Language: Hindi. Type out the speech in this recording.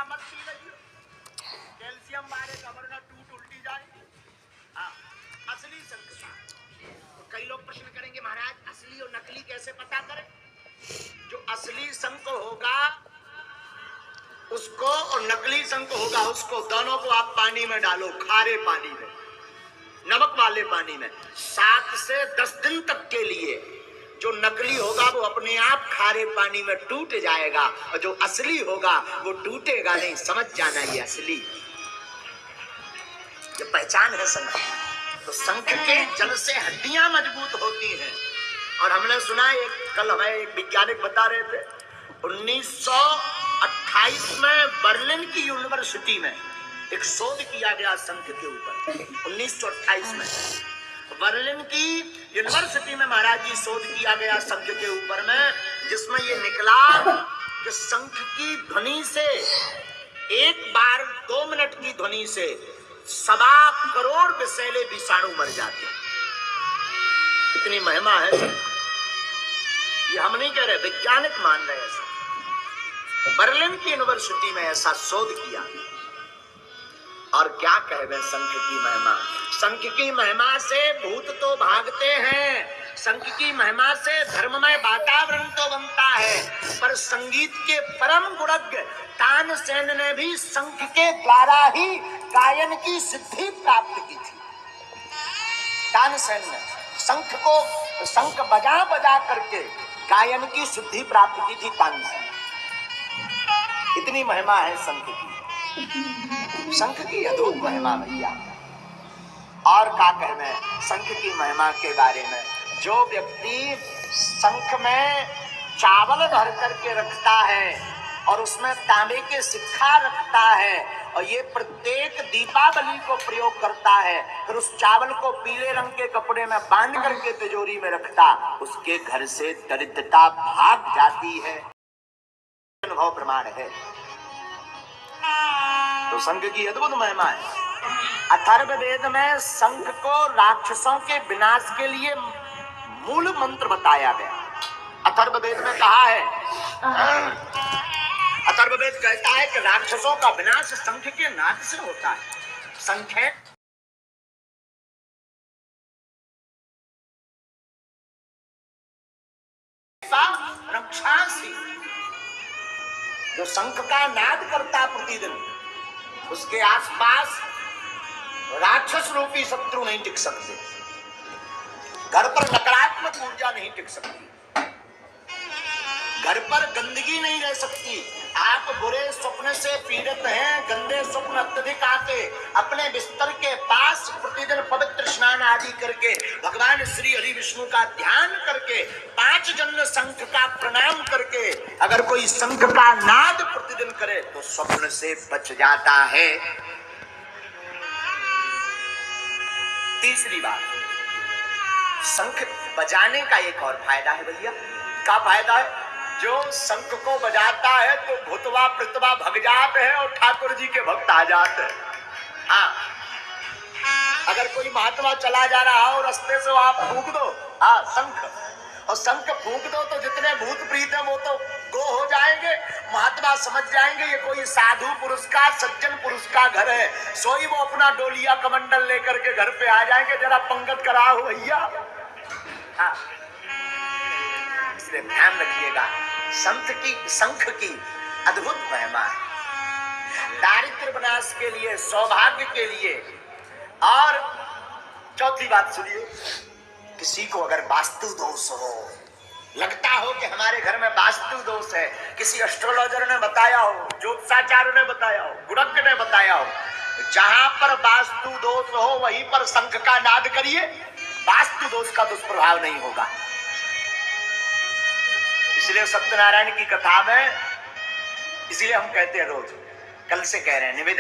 मत पी रही हो, कैल्शियम मारे कमर ना टूट उल्टी जाए। हाँ, असली शंख का। तो कई लोग प्रश्न करेंगे महाराज असली और नकली कैसे पता करें? जो असली शंख होगा उसको और नकली शंख होगा उसको, दोनों को आप पानी में डालो, खारे पानी में, नमक वाले पानी में 7 से 10 दिन तक के लिए। जो नकली होगा वो अपने आप खारे पानी में टूट जाएगा और जो असली होगा वो टूटेगा नहीं। समझ जाना ये असली, ये पहचान है शंख। तो शंख के जल से हड्डियां मजबूत होती हैं। और हमने सुना कल हमें एक वैज्ञानिक बता रहे थे 1928 में बर्लिन की यूनिवर्सिटी में एक शोध किया गया शंख के ऊपर। 1928 में बर्लिन की यूनिवर्सिटी में महाराज जी शोध किया गया शंख के ऊपर में, जिसमें ये निकला कि शंख की ध्वनि से एक बार 2 मिनट की ध्वनि से 1.25 करोड़ विषैले विषाणु मर जाते हैं। इतनी महिमा है शंख। ये हम नहीं कह रहे, वैज्ञानिक मान रहे हैं। बर्लिन की यूनिवर्सिटी में ऐसा शोध किया। और क्या कहे शंख की महिमा। शंख की महिमा से भूत तो भागते हैं, शंख की महिमा से धर्ममय वातावरण तो बनता है, पर संगीत के परम गुणज्ञ तानसेन ने भी शंख के द्वारा ही गायन की सिद्धि प्राप्त की थी। तानसेन ने शंख बजा बजा करके गायन की सिद्धि प्राप्त की थी तानसेन। इतनी महिमा है शंख की, शंख की अद्भुत महिमा भैया। और क्या कहना है शंख की महिमा के बारे में। जो व्यक्ति शंख में चावल भर करके रखता है और उसमें तांबे के सिक्का रखता है और ये प्रत्येक दीपावली को प्रयोग करता है, फिर उस चावल को पीले रंग के कपड़े में बांध करके तिजोरी में रखता, उसके घर से दरिद्रता भाग जाती है। अनुभव प्रमाण है। तो शंख की अद्भुत महिमा है। अथर्ववेद में शंख को राक्षसों के विनाश के लिए मूल मंत्र बताया गया। अथर्ववेद में कहा है, अथर्ववेद कहता है कि राक्षसों का विनाश शंख के नाद से होता है। शंख है रक्षासी, जो शंख का नाद करता प्रतिदिन, उसके आसपास राक्षस रूपी शत्रु नहीं टिक सकते, घर पर नकारात्मक ऊर्जा नहीं टिक सकती, घर पर गंदगी नहीं रह सकती। आप बुरे स्वप्न से पीड़ित हैं, गंदे स्वप्न अत्यधिक आते, अपने बिस्तर के पास प्रतिदिन पवित्र स्नान आदि करके भगवान श्री हरि विष्णु का ध्यान करके 5 जन्म शंख का प्रणाम करके अगर कोई शंख का नाद प्रतिदिन करे तो स्वप्न से बच जाता है। तीसरी बात, शंख बजाने का एक और फायदा है भैया। क्या फायदा है? जो शंख को बजाता है तो भूतवा प्रेतवा भग जाते हैं और ठाकुर जी के भक्त आ जाते हैं। हाँ, अगर कोई महात्मा चला जा रहा हो रास्ते से आप फूंक दो शंख, और शंख फूंक दो तो जितने भूत प्रीत है वो तो गो हो जाएंगे। महात्मा समझ जाएंगे ये कोई साधु पुरुष का, सज्जन पुरुष का घर है, सोई वो अपना डोलिया कमंडल लेकर के घर पे आ जाएंगे। जरा पंगत कराओ भैया। हाँ, इसलिए ध्यान रखिएगा शंख की अद्भुत महिमा है, दारिद्र्य विनाश के लिए, सौभाग्य के लिए। और चौथी बात सुनिए, किसी को अगर वास्तु दोष हो, लगता हो कि हमारे घर में वास्तु दोष है, किसी एस्ट्रोलॉजर ने बताया हो, ज्योतिषाचार्य ने बताया हो, गुरज्ञ ने बताया हो, जहां पर वास्तु दोष हो वहीं पर शंख का नाद करिए, वास्तु दोष का दुष्प्रभाव नहीं होगा। इसलिए सत्यनारायण की कथा में, इसलिए हम कहते हैं रोज, कल से कह रहे हैं निवेदन